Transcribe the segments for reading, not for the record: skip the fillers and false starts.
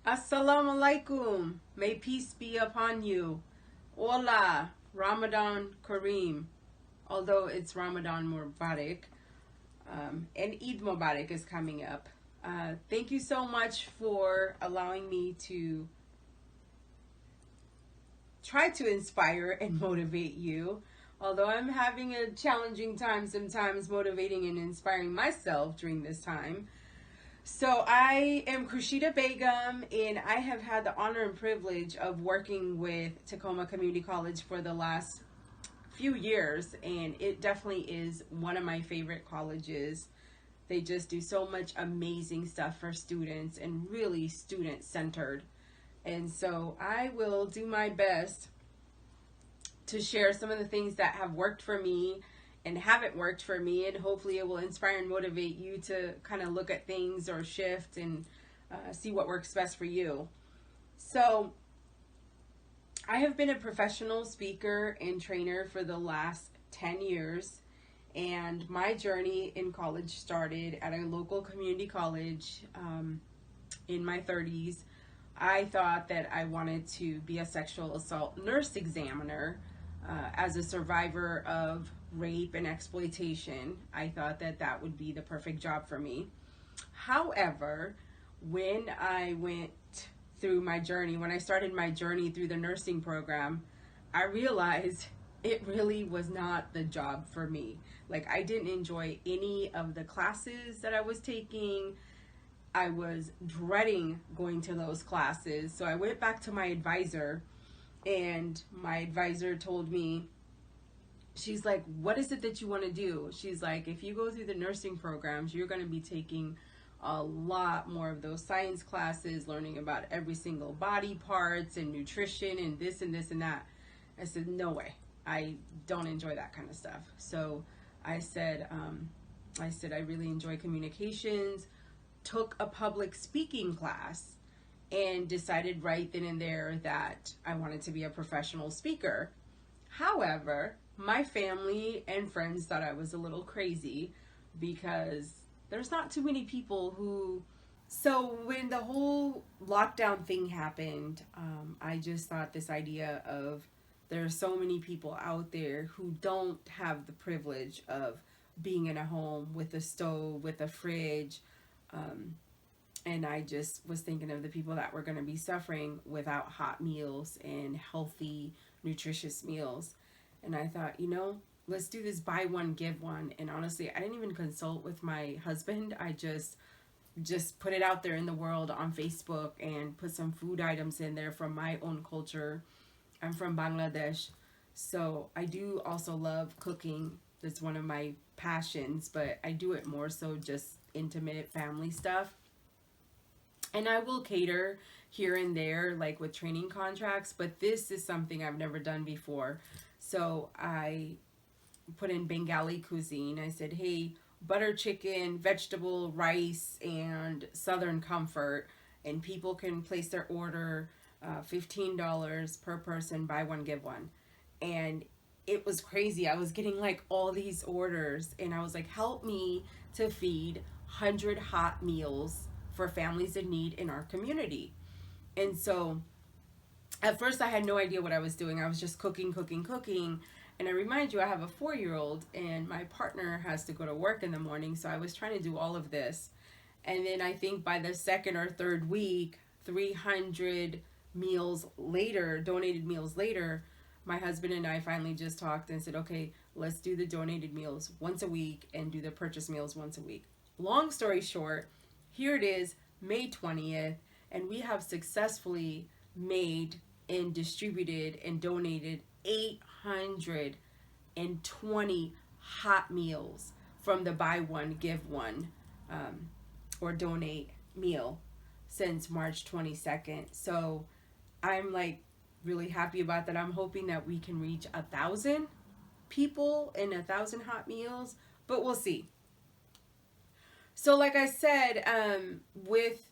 Assalamu alaikum. May peace be upon you. Hola, Ramadan Kareem. Although it's Ramadan Mubarak, and Eid Mubarak is coming up. Thank you so much for allowing me to try to inspire and motivate you. Although I'm having a challenging time sometimes motivating and inspiring myself during this time. So I am Khurshida Begum, and I have had the honor and privilege of working with Tacoma Community College for the last few years, and it definitely is one of my favorite colleges. They just do so much amazing stuff for students and really student centered. And so I will do my best to share some of the things that have worked for me and haven't worked for me, and hopefully it will inspire and motivate you to kind of look at things or shift and see what works best for you. So I have been a professional speaker and trainer for the last 10 years, and my journey in college started at a local community college in my 30s. I thought that I wanted to be a sexual assault nurse examiner. As a survivor of rape and exploitation, I thought that that would be the perfect job for me. However, when I went through my journey, when I started my journey through the nursing program, I realized it really was not the job for me. Like, I didn't enjoy any of the classes that I was taking. I was dreading going to those classes. So I went back to my advisor, and my advisor told me, she's like, what is it that you want to do? She's like, if you go through the nursing programs, you're going to be taking a lot more of those science classes, learning about every single body parts and nutrition and this and this and that. I said, no way. I don't enjoy that kind of stuff. So I said, I really enjoy communications, took a public speaking class, and decided right then and there that I wanted to be a professional speaker. However, my family and friends thought I was a little crazy because there's not too many people who. So when the whole lockdown thing happened, I just thought this idea of there are so many people out there who don't have the privilege of being in a home with a stove, with a fridge, and I just was thinking of the people that were going to be suffering without hot meals and healthy, nutritious meals. And I thought, let's do this buy one, give one. And honestly, I didn't even consult with my husband. I just put it out there in the world on Facebook and put some food items in there from my own culture. I'm from Bangladesh, so I do also love cooking. That's one of my passions, but I do it more so just intimate family stuff. And I will cater here and there, like with training contracts, but this is something I've never done before. So I put in Bengali cuisine. I said, hey, butter chicken, vegetable, rice, and Southern comfort. And people can place their order, $15 per person, buy one, give one. And it was crazy. I was getting like all these orders, and I was like, help me to feed 100 hot meals for families in need in our community. And so at first I had no idea what I was doing. I was just cooking. And I remind you, I have a 4-year-old, and my partner has to go to work in the morning. So I was trying to do all of this. And then I think by the second or third week, 300 meals later, donated meals later, my husband and I finally just talked and said, okay, let's do the donated meals once a week and do the purchase meals once a week. Long story short, here it is, May 20th, and we have successfully made and distributed and donated 820 hot meals from the buy one, give one, or donate meal since March 22nd. So I'm like really happy about that. I'm hoping that we can reach 1,000 people and 1,000 hot meals, but we'll see. So like I said, with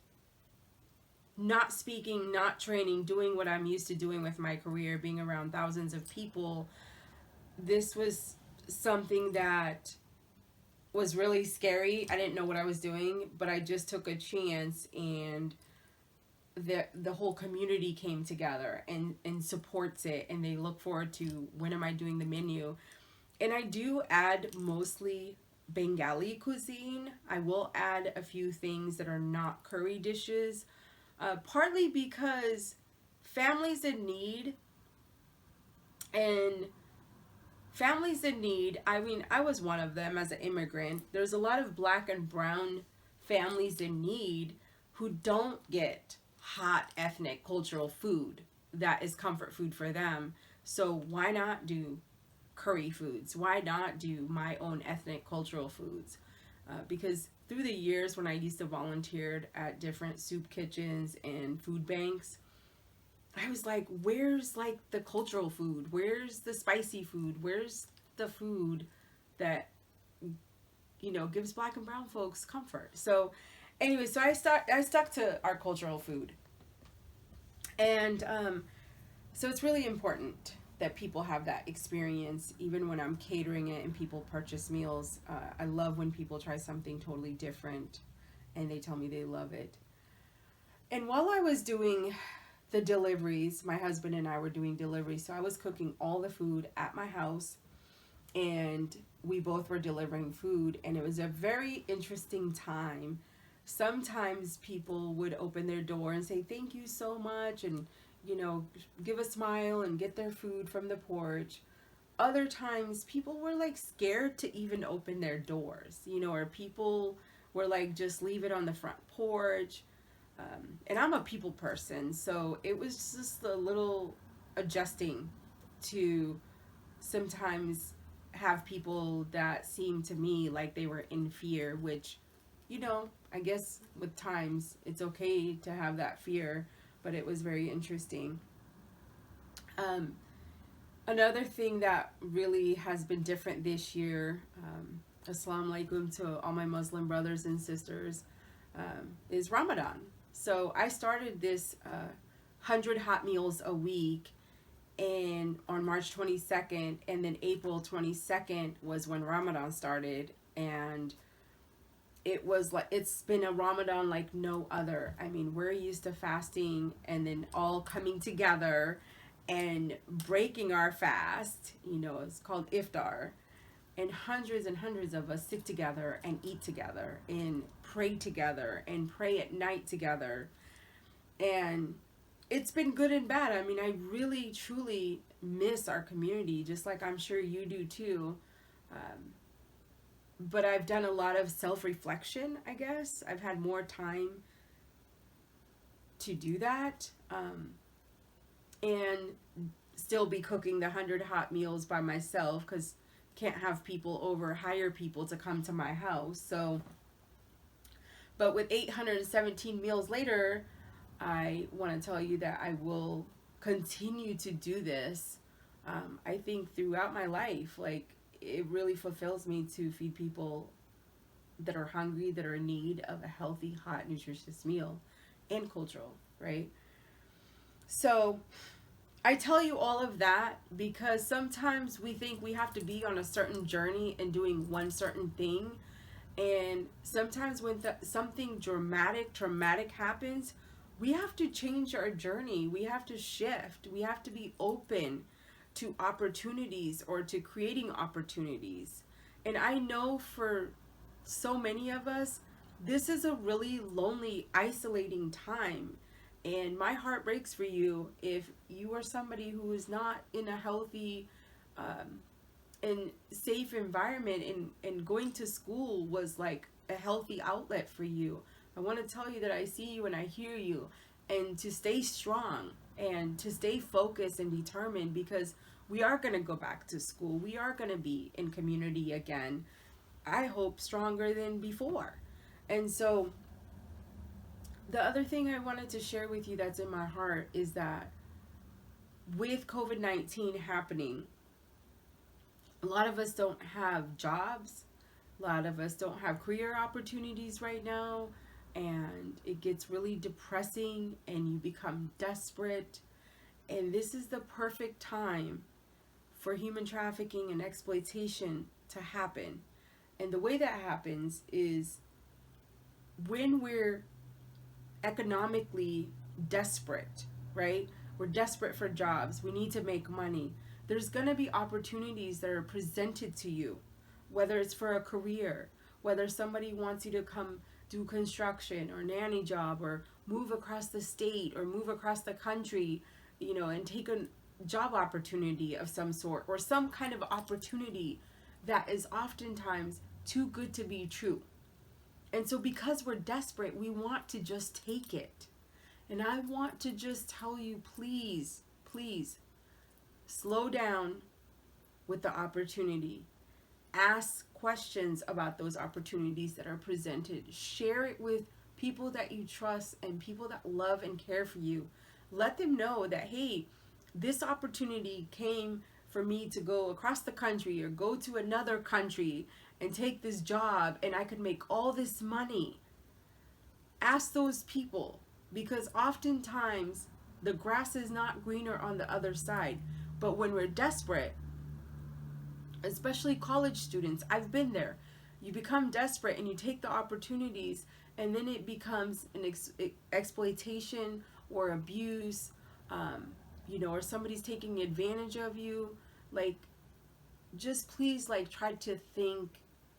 not speaking, not training, doing what I'm used to doing with my career, being around thousands of people, this was something that was really scary. I didn't know what I was doing, but I just took a chance and the whole community came together and supports it, and they look forward to when am I doing the menu. And I do add mostly Bengali cuisine. I will add a few things that are not curry dishes, partly because families in need and families in need, I mean, I was one of them as an immigrant. There's a lot of black and brown families in need who don't get hot ethnic cultural food that is comfort food for them. So why not do curry foods? Why not do my own ethnic cultural foods? Because through the years when I used to volunteer at different soup kitchens and food banks, I was like, where's like the cultural food? Where's the spicy food? Where's the food that, you know, gives black and brown folks comfort? So anyway, so I stuck to our cultural food. And so it's really important that people have that experience, even when I'm catering it and people purchase meals. I love when people try something totally different and they tell me they love it. And while I was doing the deliveries, my husband and I were doing deliveries, so I was cooking all the food at my house, and we both were delivering food, and it was a very interesting time. Sometimes people would open their door and say thank you so much, and you know, give a smile and get their food from the porch. Other times people were like scared to even open their doors, you know, or people were like, just leave it on the front porch. And I'm a people person, so it was just a little adjusting to sometimes have people that seemed to me like they were in fear, which, you know, I guess with times it's okay to have that fear, but it was very interesting. Another thing that really has been different this year, Assalamu alaikum to all my Muslim brothers and sisters, is Ramadan. So I started this 100 hot meals a week, and on March 22nd, and then April 22nd was when Ramadan started, and it was like, it's been a Ramadan like no other. I mean, we're used to fasting and then all coming together and breaking our fast, you know, it's called iftar, and hundreds of us sit together and eat together and pray together and pray at night together. And it's been good and bad. I mean, I really truly miss our community, just like I'm sure you do too. But I've done a lot of self-reflection, I guess. I've had more time to do that, and still be cooking the 100 hot meals by myself, because can't have people over, hire people to come to my house. So, but with 817 meals later, I want to tell you that I will continue to do this. I think throughout my life, like, it really fulfills me to feed people that are hungry, that are in need of a healthy, hot, nutritious meal, and cultural, right? So I tell you all of that because sometimes we think we have to be on a certain journey and doing one certain thing. And sometimes when something traumatic happens, we have to change our journey. We have to shift. We have to be open to opportunities or to creating opportunities. And I know for so many of us, this is a really lonely, isolating time. And my heart breaks for you if you are somebody who is not in a healthy and safe environment, and going to school was like a healthy outlet for you. I want to tell you that I see you and I hear you, and to stay strong and to stay focused and determined, because we are going to go back to school. We are going to be in community again. I hope stronger than before. And so the other thing I wanted to share with you that's in my heart is that with COVID-19 happening, a lot of us don't have jobs. A lot of us don't have career opportunities right now. And it gets really depressing and you become desperate. And this is the perfect time for human trafficking and exploitation to happen. And the way that happens is when we're economically desperate, right? We're desperate for jobs. We need to make money. There's going to be opportunities that are presented to you, whether it's for a career, whether somebody wants you to come do construction or nanny job or move across the state or move across the country, and take a job opportunity of some sort, or some kind of opportunity that is oftentimes too good to be true. And so because we're desperate, we want to just take it. And I want to just tell you, please, please, slow down with the opportunity. Ask questions about those opportunities that are presented. Share it with people that you trust and people that love and care for you. Let them know that, hey, this opportunity came for me to go across the country or go to another country and take this job, and I could make all this money. Ask those people, because oftentimes the grass is not greener on the other side. But when we're desperate, especially college students, I've been there. You become desperate and you take the opportunities, and then it becomes an exploitation or abuse, or somebody's taking advantage of you. Like, just please, try to think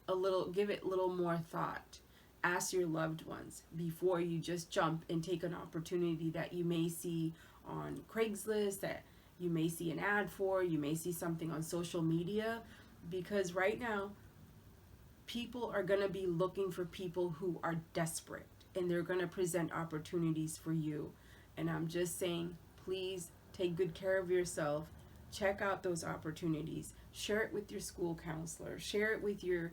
a little, give it a little more thought. Ask your loved ones before you just jump and take an opportunity that you may see on Craigslist, that you may see an ad for, you may see something on social media, because right now people are going to be looking for people who are desperate, and they're going to present opportunities for you. And I'm just saying, please take good care of yourself. Check out those opportunities. Share it with your school counselor. Share it with your,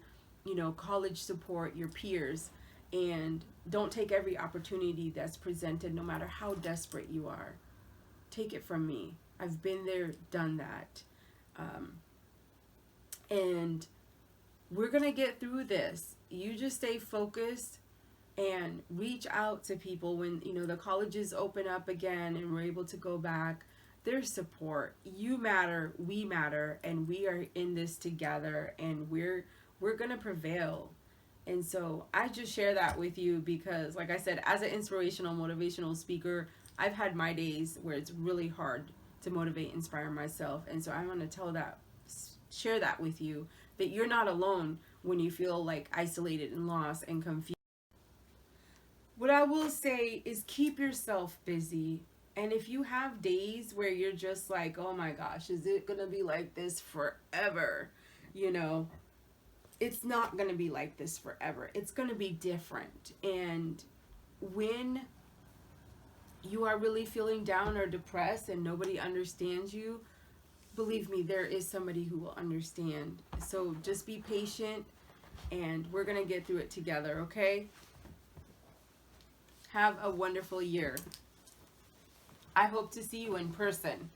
college support, your peers. And don't take every opportunity that's presented, no matter how desperate you are. Take it from me. I've been there, done that. And we're going to get through this. You just stay focused and reach out to people when, the colleges open up again and we're able to go back. There's support. You matter, we matter, and we are in this together, and we're going to prevail. And so I just share that with you because, like I said, as an inspirational, motivational speaker, I've had my days where it's really hard to motivate, inspire myself. And so I want to share that with you, that you're not alone when you feel isolated and lost and confused. What I will say is keep yourself busy. And if you have days where you're just like, oh my gosh, is it going to be like this forever? It's not going to be like this forever. It's going to be different. And when you are really feeling down or depressed and nobody understands you, believe me, there is somebody who will understand. So just be patient, and we're going to get through it together, okay? Have a wonderful year. I hope to see you in person.